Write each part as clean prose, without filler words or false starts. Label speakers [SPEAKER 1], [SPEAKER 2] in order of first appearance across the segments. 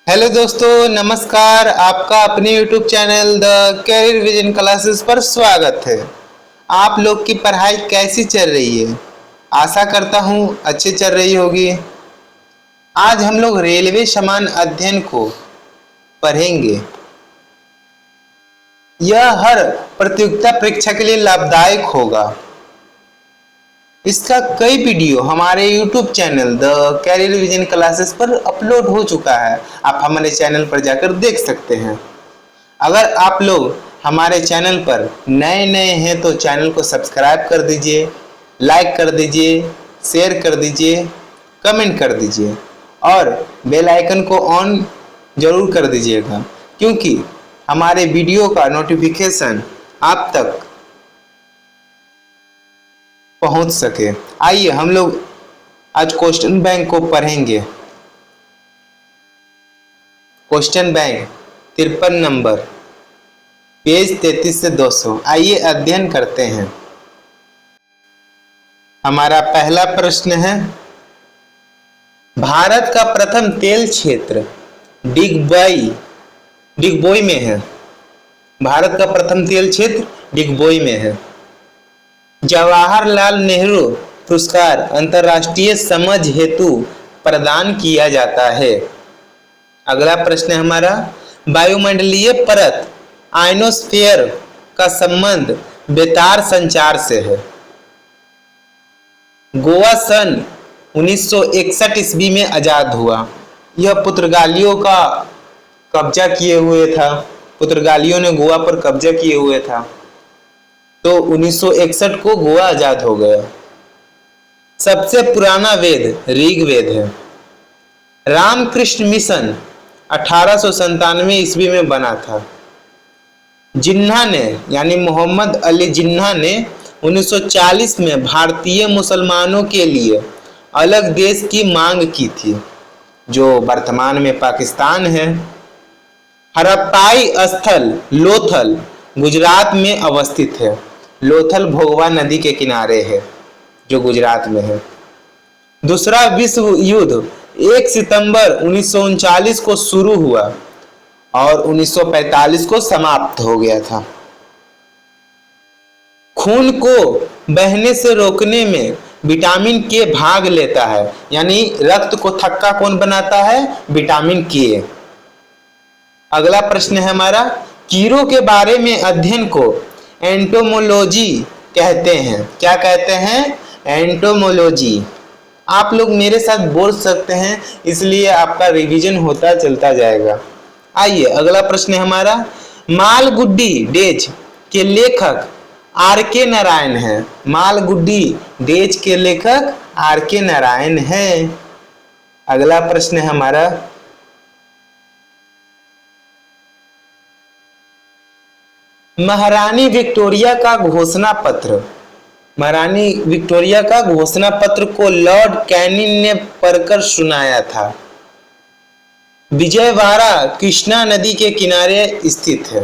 [SPEAKER 1] Hello दोस्तों, नमस्कार। आपका अपने YouTube channel the career vision classes पर स्वागत है। आप लोग की पढ़ाई कैसी चल रही है? आशा करता हूँ अच्छी चल रही होगी। आज हम लोग रेलवे समान अध्ययन को पढ़ेंगे। यह हर प्रतियोगिता परीक्षा के लिए लाभदायक होगा। इसका कई वीडियो हमारे YouTube channel the career vision classes पर अपलोड हो चुका है। आप हमारे चैनल पर जाकर देख सकते हैं। अगर आप लोग हमारे चैनल पर नए हैं तो चैनल को सब्सक्राइब कर दीजिए, लाइक कर दीजिए, शेयर कर दीजिए, कमेंट कर दीजिए और बेल आइकन को ऑन जरूर कर दीजिएगा, क्योंकि हमारे वीडियो का नोटिफिकेशन आप तक पहुंच सके। आइए हम लोग आज क्वेश्चन बैंक को पढ़ेंगे। क्वेश्चन बैंक 53 नंबर, पेज 33 से 200। आइए अध्ययन करते हैं। हमारा पहला प्रश्न है, भारत का प्रथम तेल क्षेत्र डिगबोई में है। भारत का प्रथम तेल क्षेत्र डिगबोई में है। जवाहरलाल नेहरू पुरस्कार अंतर्राष्ट्रीय समझ हेतु प्रदान किया जाता है। अगला प्रश्न है हमारा, वायुमंडलीय परत आयनोस्फीयर का संबंध बेतार संचार से है। गोवा सन 1961 ईस्वी में आजाद हुआ। यह पुर्तगालियों का कब्जा किए हुए था। पुर्तगालियों ने गोवा पर कब्जा किए हुए था, तो 1961 को गोवा आजाद हो गया। सबसे पुराना वेद ऋग्वेद है। रामकृष्ण मिशन 1897 ईस्वी में बना था। जिन्ना ने यानी मोहम्मद अली जिन्ना ने 1940 में भारतीय मुसलमानों के लिए अलग देश की मांग की थी, जो वर्तमान में पाकिस्तान है। हड़प्पाई स्थल लोथल गुजरात में अवस्थित है। लोथल भोगवा नदी के किनारे है, जो गुजरात में है। दूसरा विश्व युद्ध 1 सितंबर 1939 को शुरू हुआ और 1945 को समाप्त हो गया था। खून को बहने से रोकने में विटामिन के भाग लेता है, यानी रक्त को थक्का कौन बनाता है? विटामिन के। अगला प्रश्न है हमारा, कीड़ों के बारे में अध्ययन को एंटोमोलॉजी कहते हैं। क्या कहते हैं? एंटोमोलॉजी। आप लोग मेरे साथ बोल सकते हैं, इसलिए आपका रिवीजन होता चलता जाएगा। आइए अगला प्रश्न है हमारा, मालगुडी डेज के लेखक आर के नारायण हैं। मालगुडी डेज के लेखक आर के नारायण हैं। अगला प्रश्न है हमारा, महारानी विक्टोरिया का घोषणा पत्र। महारानी विक्टोरिया का घोषणा पत्र को लॉर्ड कैनिंग ने पढ़कर सुनाया था। विजयवाड़ा कृष्णा नदी के किनारे स्थित है।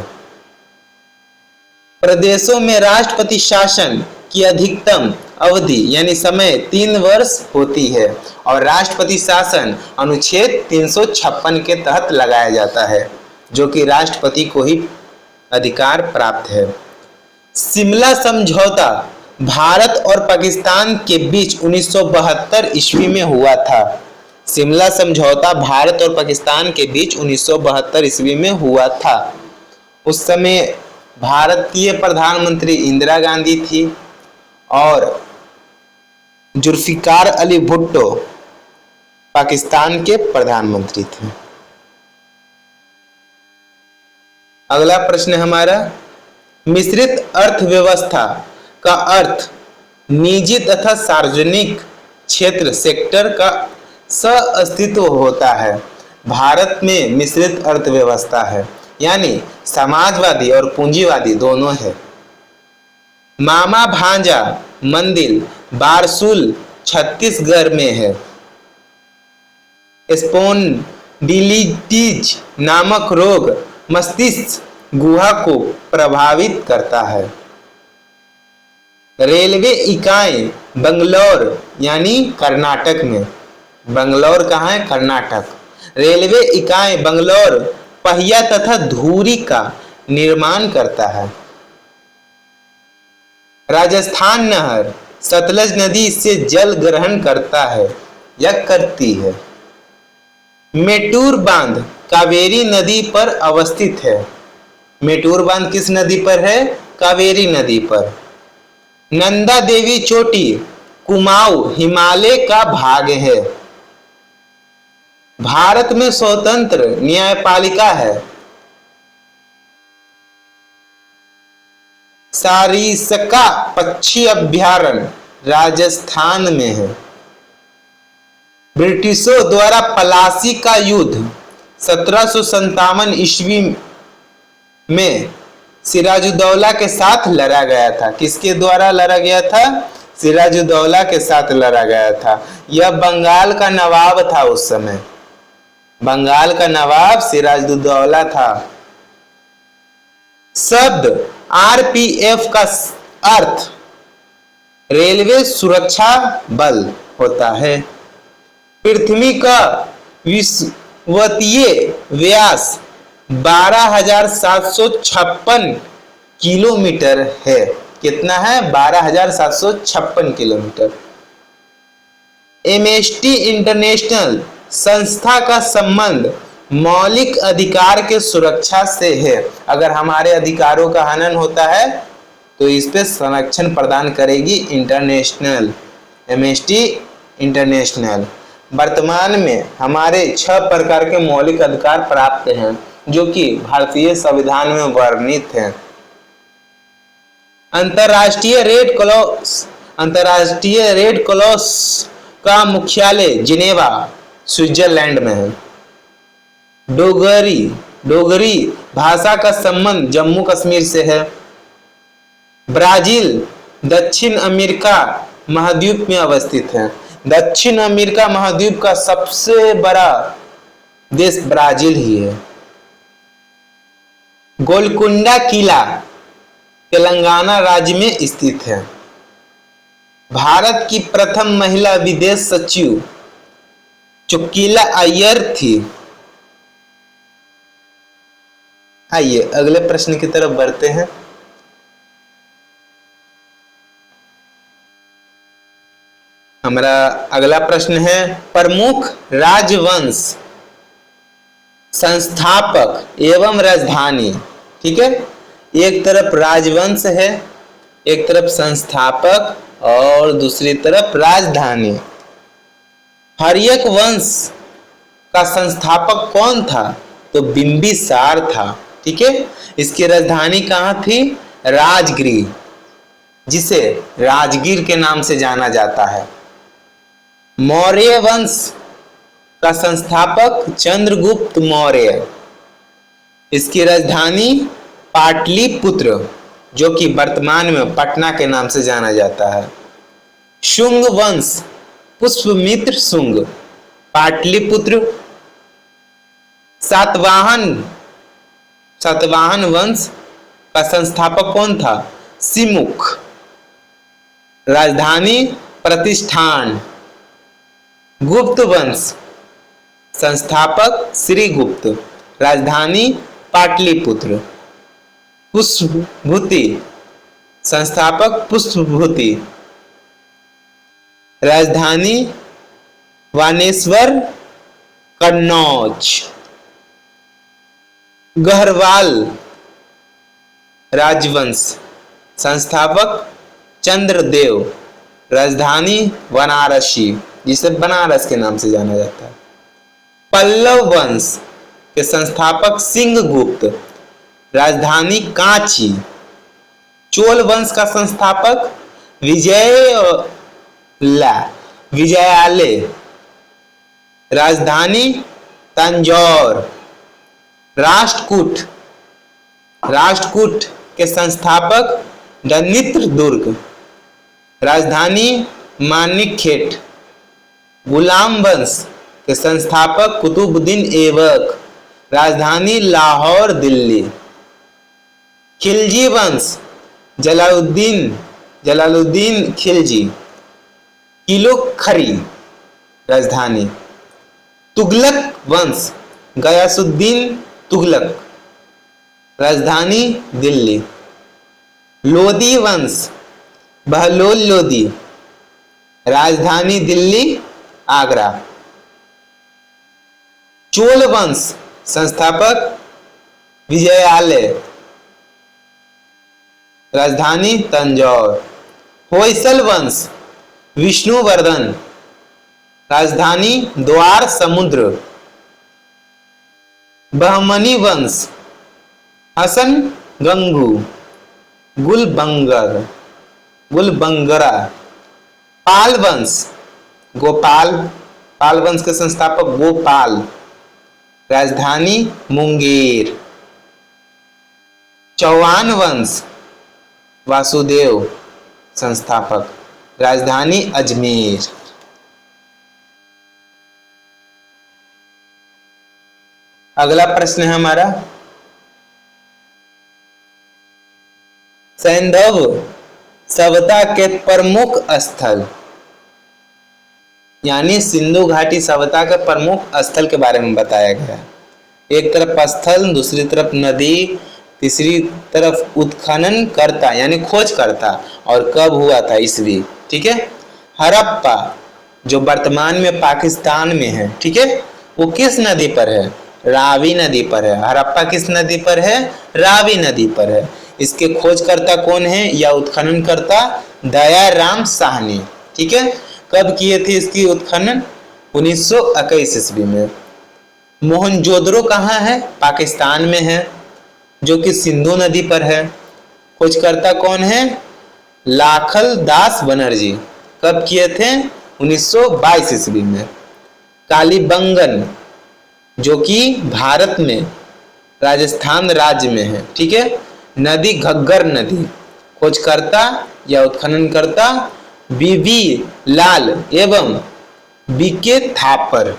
[SPEAKER 1] प्रदेशों में राष्ट्रपति शासन की अधिकतम अवधि यानी समय 3 वर्ष होती है और राष्ट्रपति शासन अनुच्छेद 356 के तहत लगाया जाता है, जो कि राष्ट्रपति को ही अधिकार प्राप्त है। शिमला समझौता भारत और पाकिस्तान के बीच 1972 ईस्वी में हुआ था। शिमला समझौता भारत और पाकिस्तान के बीच 1972 ईस्वी में हुआ था। उस समय भारतीय प्रधानमंत्री इंदिरा गांधी थी और जुल्फिकार अली भुट्टो पाकिस्तान के प्रधानमंत्री थे। अगला प्रश्न है हमारा, मिश्रित अर्थव्यवस्था का अर्थ निजी तथा सार्वजनिक क्षेत्र सेक्टर का सह-अस्तित्व होता है। भारत में मिश्रित अर्थव्यवस्था है, यानी समाजवादी और पूंजीवादी दोनों है। मामा भांजा मंदिर बारसूल छत्तीसगढ़ में है। स्पॉन्डिलिटिस नामक रोग मस्तिष्क गुहा को प्रभावित करता है। रेलवे इकाई बंगलौर यानी कर्नाटक में। बंगलौर कहाँ है? कर्नाटक। रेलवे इकाई बंगलौर पहिया तथा धुरी का निर्माण करता है। राजस्थान नहर सतलज नदी से जल ग्रहण करता है या करती है। मेटूर बांध कावेरी नदी पर अवस्थित है। मेटूर बांध किस नदी पर है? कावेरी नदी पर। नंदा देवी चोटी कुमाऊं हिमालय का भाग है। भारत में स्वतंत्र न्यायपालिका है। सारिस्का पक्षी अभयारण्य राजस्थान में है। ब्रिटिशों द्वारा पलासी का युद्ध 1757 ईस्वी में सिराजुद्दौला के साथ लड़ा गया था। किसके द्वारा लड़ा गया था? सिराजुद्दौला के साथ लड़ा गया था। यह बंगाल का नवाब था उस समय। बंगाल का नवाब सिराजुद्दौला था। शब्द आरपीएफ का अर्थ रेलवे सुरक्षा बल होता है। पृथ्वी का विषुवतीय व्यास 12,756 किलोमीटर है। कितना है? 12,756 किलोमीटर। एमनेस्टी इंटरनेशनल संस्था का संबंध मौलिक अधिकार के सुरक्षा से है। अगर हमारे अधिकारों का हनन होता है तो इस पे संरक्षण प्रदान करेगी इंटरनेशनल, एमनेस्टी इंटरनेशनल। वर्तमान में हमारे 6 प्रकार के मौलिक अधिकार प्राप्त हैं जो कि भारतीय संविधान में वर्णित हैं। अंतर्राष्ट्रीय रेड क्रॉस का मुख्यालय जिनेवा स्विट्जरलैंड में है। डोगरी भाषा का संबंध जम्मू कश्मीर से है। ब्राजील दक्षिण अमेरिका महाद्वीप में अवस्थित है। दक्षिण अमेरिका महाद्वीप का सबसे बड़ा देश ब्राजील ही है। गोलकुंडा किला तेलंगाना राज्य में स्थित है। भारत की प्रथम महिला विदेश सचिव चुकीला अय्यर थी। आइए अगले प्रश्न की तरफ बढ़ते हैं। हमारा अगला प्रश्न है प्रमुख राजवंश संस्थापक एवं राजधानी। ठीक है, एक तरफ राजवंश है, एक तरफ संस्थापक और दूसरी तरफ राजधानी। हर्यक वंश का संस्थापक कौन था? तो बिंबिसार था। ठीक है, इसकी राजधानी कहाँ थी? राजगृह, जिसे राजगीर के नाम से जाना जाता है। मौर्य वंश का संस्थापक चंद्रगुप्त मौर्य। इसकी राजधानी पाटलिपुत्र, जो कि वर्तमान में पटना के नाम से जाना जाता है। शुंग वंश पुष्यमित्र शुंग, पाटलिपुत्र। सातवाहन वंश का संस्थापक कौन था? सिमुख। राजधानी प्रतिष्ठान। गुप्त वंश संस्थापक श्रीगुप्त, राजधानी पाटलिपुत्र। पुष्पभूति संस्थापक पुष्पभूति, राजधानी वानेश्वर कन्नौज। गहरवाल राजवंश संस्थापक चंद्रदेव, राजधानी बनारसी, जिसे बनारस के नाम से जाना जाता है। पल्लव वंश के संस्थापक सिंहगुप्त, राजधानी कांची। चोल वंश का संस्थापक विजयालय, राजधानी तंजौर। राष्ट्रकूट के संस्थापक दनित्र दुर्ग, राजधानी मानिकखेट। गुलाम वंश के संस्थापक कुतुबुद्दीन ऐबक, राजधानी लाहौर दिल्ली। खिलजी वंश जलालुद्दीन खिलजी, किलो खरी, राजधानी। तुगलक वंश, गयासुद्दीन तुगलक, राजधानी दिल्ली। लोदी वंश, बहलोल लोदी, राजधानी दिल्ली आगरा। चोल वंश, संस्थापक विजयालय, राजधानी तंजौर। होयसल वंश, विष्णुवर्धन, राजधानी द्वार समुद्र। बहमनी वंश, हसन गंगू, गुलबंगरा। पाल वंश, गोपाल, पाल वंश के संस्थापक गोपाल, राजधानी मुंगेर। चौहान वंश, वासुदेव, संस्थापक, राजधानी अजमेर। अगला प्रश्न है हमारा, सैंधव सभ्यता के प्रमुख स्थल, यानी सिंधु घाटी सभ्यता के प्रमुख स्थल के बारे में बताया गया है। एक तरफ स्थल, दूसरी तरफ नदी, तीसरी तरफ उत्खनन करता यानी खोज करता, और कब हुआ था ईस्वी। ठीक है। हड़प्पा जो वर्तमान में पाकिस्तान में है, ठीक है, वो किस नदी पर है? रावी नदी पर है। हड़प्पा किस नदी पर है? रावी नदी पर है। इसके खोजकर्ता कौन है या उत्खनन करता? दयाराम साहनी। ठीक है। कब किए थे इसकी उत्खनन? 1921 ईस्वी में। मोहनजोदड़ो कहाँ है? पाकिस्तान में है, जो कि सिंधु नदी पर है। खोजकर्ता कौन है? लाखल दास बनर्जी। कब किए थे? 1922 ईस्वी में। कालीबंगन जो कि भारत में राजस्थान राज्य में है, ठीक है, नदी घग्गर नदी। खोजकर्ता या उत्खननकर्ता बीबी लाल एवं बीके थापर।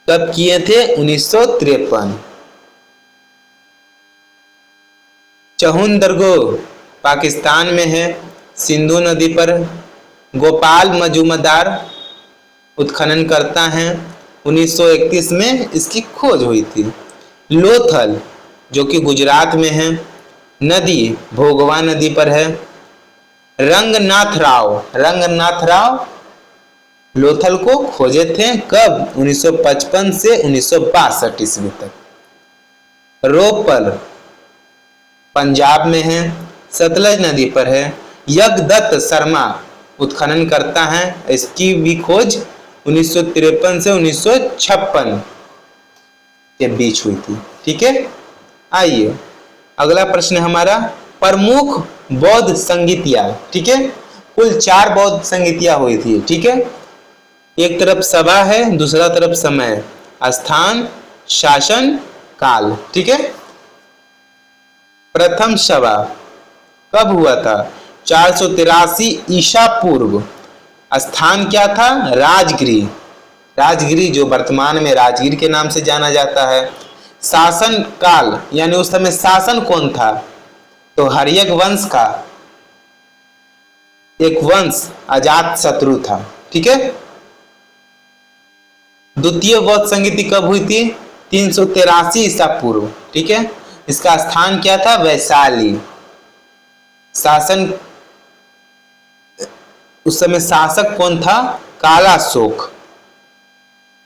[SPEAKER 1] कब किए थे? 1953। चहुंदरगो पाकिस्तान में है, सिंधु नदी पर। गोपाल मजूमदार उत्खनन करता है। 1931 में इसकी खोज हुई थी। लोथल जो कि गुजरात में है, नदी भोगवा नदी पर है। रंगनाथ राव लोथल को खोजे थे। कब? 1955 से 1962 ईस्वी तक। रोपल पंजाब में है, सतलज नदी पर है। यज्ञदत्त शर्मा उत्खनन करता है। इसकी भी खोज 1953 से 1956 के बीच हुई थी। ठीक है। आइए अगला प्रश्न हमारा, प्रमुख बौद्ध संगीतियां। ठीक है। कुल 4 बौद्ध संगीतियां हुई थी। ठीक है। एक तरफ सभा है, दूसरा तरफ समय, स्थान, शासन, काल। ठीक है। प्रथम सभा कब हुआ था? 483 ईसा पूर्व। स्थान क्या था? राजगिरी। राजगिरी जो वर्तमान में राजगीर के नाम से जाना जाता है। शासन काल यानी उस समय शासन कौन था? तो हर्यक वंश का एक वंश अजात शत्रु था। ठीक है। द्वितीय बौद्ध संगीति कब हुई थी? 383 ईसा पूर्व। ठीक है। इसका स्थान क्या था? वैशाली। शासन उस समय शासक कौन था? कालाशोक।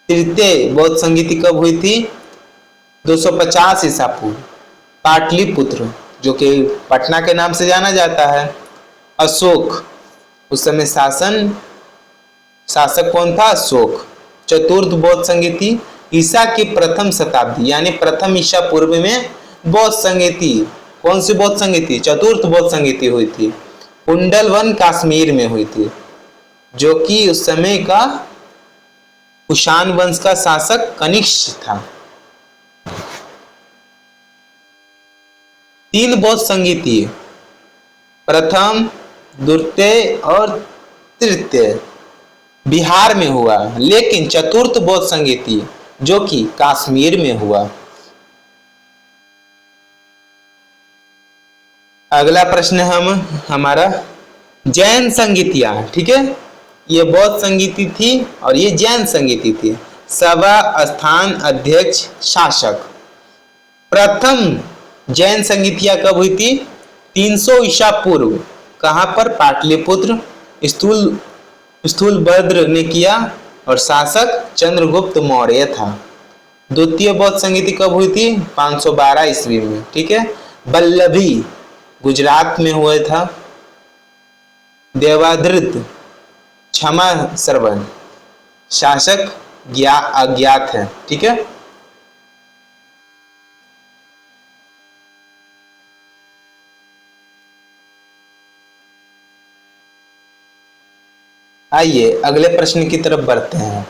[SPEAKER 1] तृतीय बौद्ध संगीति कब हुई थी? 250 ईसा पूर्व। पाटलिपुत्र जो कि पटना के नाम से जाना जाता है। अशोक उस समय शासक कौन था? अशोक। चतुर्थ बौद्ध संगीति ईसा की प्रथम शताब्दी यानी प्रथम ईसा पूर्व में बौद्ध संगीति। कौन सी बौद्ध संगीति? चतुर्थ बौद्ध संगीति हुई थी। कुंडलवन कश्मीर में हुई थी, जो कि उस समय का कुषाण वंश का शासक कनिष्क था। 3 बौद्ध संगीति प्रथम, द्वितीय और तृतीय बिहार में हुआ, लेकिन चतुर्थ बौद्ध संगीति जो कि कश्मीर में हुआ। अगला प्रश्न हमारा जैन संगीतियां। ठीक है। ये बौद्ध संगीति थी और ये जैन संगीति थी। सभा स्थान अध्यक्ष शासक। प्रथम जैन संगीतिया कब हुई थी? 300 ईसा पूर्व। कहाँ पर? पाटलिपुत्र। स्थूलभद्र ने किया और शासक चंद्रगुप्त मौर्य था। द्वितीय बौद्ध संगीति कब हुई थी? 512 ईस्वी में। ठीक है। वल्लभी गुजरात में हुआ था। देवाधृत क्षमा श्रवण शासक अज्ञात है। ठीक है। आइए अगले प्रश्न की तरफ बढ़ते हैं।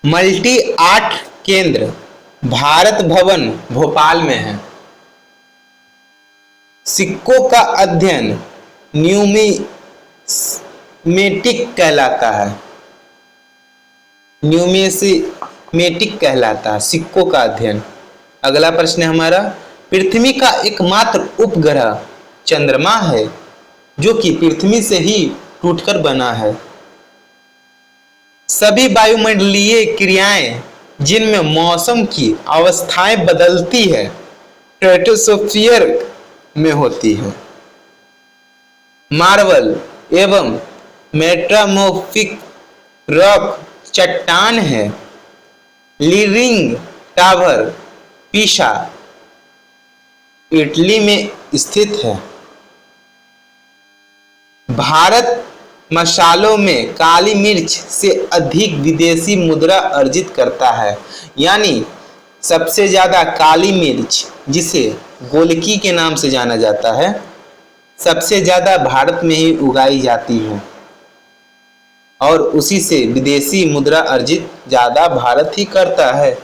[SPEAKER 1] मल्टी आर्ट केंद्र भारत भवन भोपाल में है। सिक्कों का अध्ययन न्यूमिमेटिक कहलाता है। न्यूमिमेटिक कहलाता है सिक्कों का अध्ययन। अगला प्रश्न है हमारा, पृथ्वी का एकमात्र उपग्रह चंद्रमा है जो कि पृथ्वी से ही टूटकर बना है। सभी वायुमंडलीय क्रियाएं जिनमें मौसम की अवस्थाएं बदलती है स्ट्रेटोस्फीयर में होती है। मार्बल एवं मेटामॉर्फिक रॉक चट्टान है। लीनिंग टावर पीसा इटली में स्थित है। भारत मसालों में काली मिर्च से अधिक विदेशी मुद्रा अर्जित करता है। यानी सबसे ज्यादा काली मिर्च, जिसे गोलकी के नाम से जाना जाता है, सबसे ज्यादा भारत में ही उगाई जाती है और उसी से विदेशी मुद्रा अर्जित ज्यादा भारत ही करता है।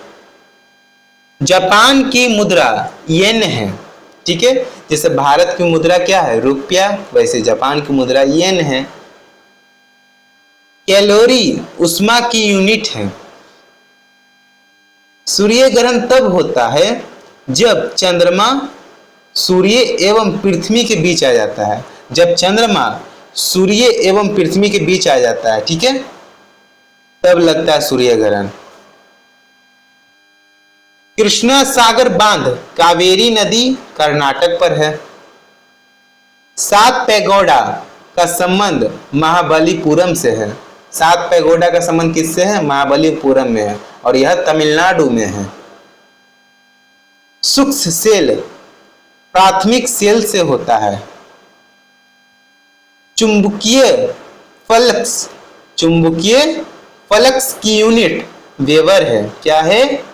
[SPEAKER 1] जापान की मुद्रा येन है। ठीक है। जैसे भारत की मुद्रा क्या है? रुपया, वैसे जापान की मुद्रा येन है। कैलोरी उष्मा की यूनिट है। सूर्य ग्रहण तब होता है जब चंद्रमा सूर्य एवं पृथ्वी के बीच आ जाता है। जब चंद्रमा सूर्य एवं पृथ्वी के बीच आ जाता है, ठीक है, तब लगता है सूर्य ग्रहण। कृष्णा सागर बांध कावेरी नदी कर्नाटक पर है। सात पैगोडा का संबंध महाबलीपुरम से है। सात पैगोडा का संबंध किससे है? महाबलीपुरम में है और यह तमिलनाडु में है। सूक्ष्म सेल प्राथमिक सेल से होता है। चुंबकीय फ्लक्स की यूनिट वेबर है। क्या है?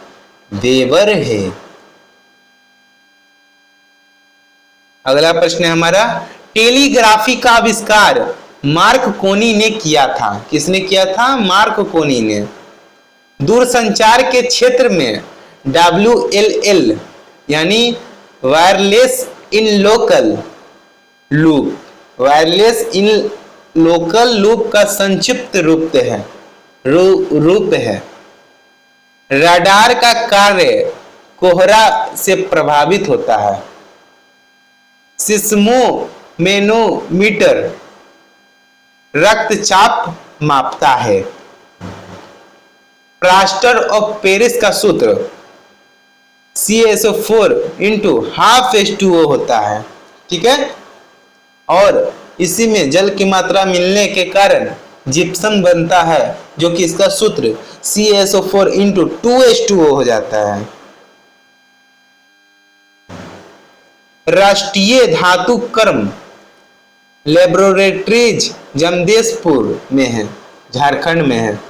[SPEAKER 1] वेबर है। अगला प्रश्न है हमारा, टेलीग्राफी का आविष्कार मार्ककोनी ने किया था। किसने किया था? मार्ककोनी ने। दूरसंचार के क्षेत्र में WLL यानी wireless in local loop, wireless in local loop का संक्षिप्त रूप है। रडार का कार्य कोहरा से प्रभावित होता है। सिस्मोमेनोमीटर रक्तचाप मापता है। प्लास्टर ऑफ पेरिस का सूत्र CaSO4 × ½ होता है। ठीक है। और इसी में जल की मात्रा मिलने के कारण जिप्सम बनता है, जो कि इसका सूत्र CaSO4 × 2H2O हो जाता है। राष्ट्रीय धातु कर्म लेबोरेटरीज जमशेदपुर में है, झारखंड में है।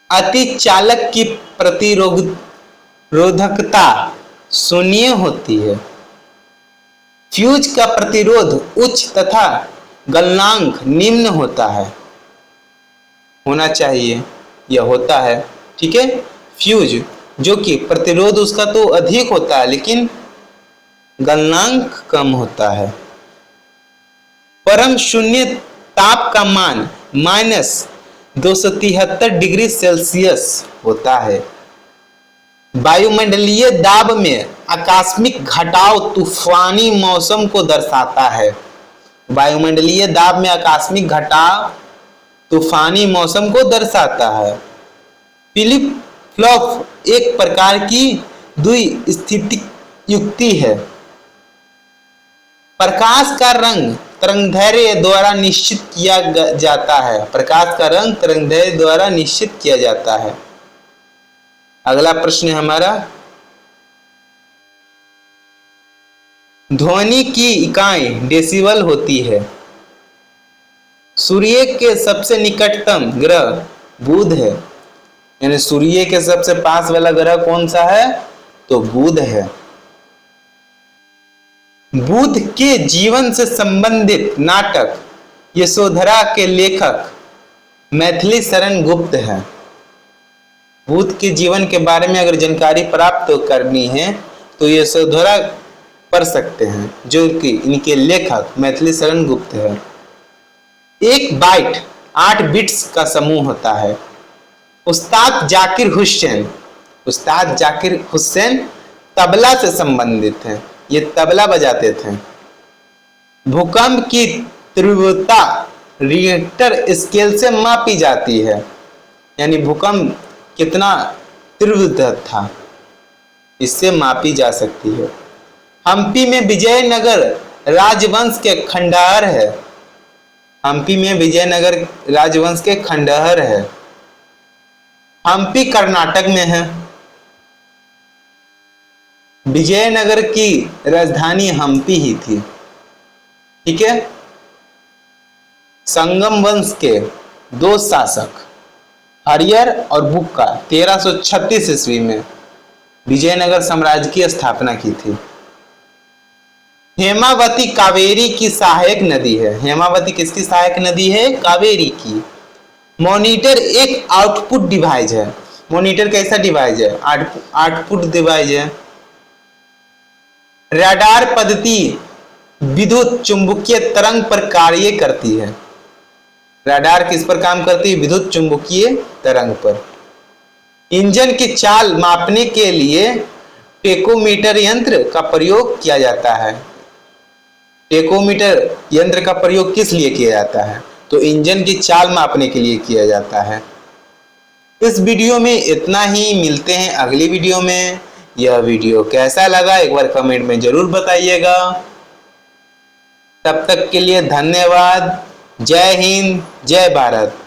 [SPEAKER 1] अतिचालक की प्रतिरोधकता शून्य होती है। फ्यूज का प्रतिरोध उच्च तथा गलनांक निम्न होता है, होना चाहिए, यह होता है। ठीक है। फ्यूज जो कि प्रतिरोध उसका तो अधिक होता है लेकिन गलनांक कम होता है। परम शून्य ताप का मान -273 डिग्री सेल्सियस होता है। वायुमंडलीय दाब में आकस्मिक घटाव तूफानी मौसम को दर्शाता है। वायुमंडलीय दाब में आकस्मिक घटाव तूफानी मौसम को दर्शाता है। फिलिप फ्लॉप एक प्रकार की द्विस्थितिक युक्ति है। प्रकाश का रंग तरंगदैर्घ्य द्वारा निश्चित किया जाता है। प्रकाश का रंग तरंगदैर्घ्य द्वारा निश्चित किया जाता है। अगला प्रश्न है हमारा, ध्वनि की इकाई डेसिबल होती है। सूर्य के सबसे निकटतम ग्रह बुध है, यानी सूर्य के सबसे पास वाला ग्रह कौन सा है? तो बुध है। बुध के जीवन से संबंधित नाटक यशोधरा के लेखक मैथिली शरण गुप्त है। बुध के जीवन के बारे में अगर जानकारी प्राप्त करनी है तो यशोधरा पढ़ सकते हैं, जो कि इनके लेखक मैथिली शरण गुप्त है। एक बाइट 8 बिट्स का समूह होता है। उस्ताद जाकिर हुसैन तबला से संबंधित है, ये तबला बजाते थे। भूकंप की तीव्रता रिएक्टर स्केल से मापी जाती है, यानी भूकंप कितना तीव्र था इससे मापी जा सकती है। हम्पी में विजयनगर राजवंश के खंडहर है। हम्पी में विजयनगर राजवंश के खंडहर है। हम्पी कर्नाटक में है। विजयनगर की राजधानी हम्पी ही थी। ठीक है। संगम वंश के 2 शासक हरियर और बुक्का 1336 ईस्वी में विजयनगर साम्राज्य की स्थापना की थी। हेमावती कावेरी की सहायक नदी है। हेमावती किसकी सहायक नदी है? कावेरी की। मॉनिटर एक आउटपुट डिवाइस है। मॉनिटर कैसा डिवाइस है? आउटपुट डिवाइस है। रडार पद्धति विद्युत चुंबकीय तरंग पर कार्य करती है। रडार किस पर काम करती है? विद्युत चुंबकीय तरंग पर। इंजन की चाल मापने के लिए टेकोमीटर यंत्र का प्रयोग किया जाता है। टेकोमीटर यंत्र का प्रयोग किस लिए किया जाता है? तो इंजन की चाल मापने के लिए किया जाता है। इस वीडियो में इतना ही। मिलते हैं अगली वीडियो में। यह वीडियो कैसा लगा एक बार कमेंट में जरूर बताइएगा। तब तक के लिए धन्यवाद। जय हिंद, जय भारत।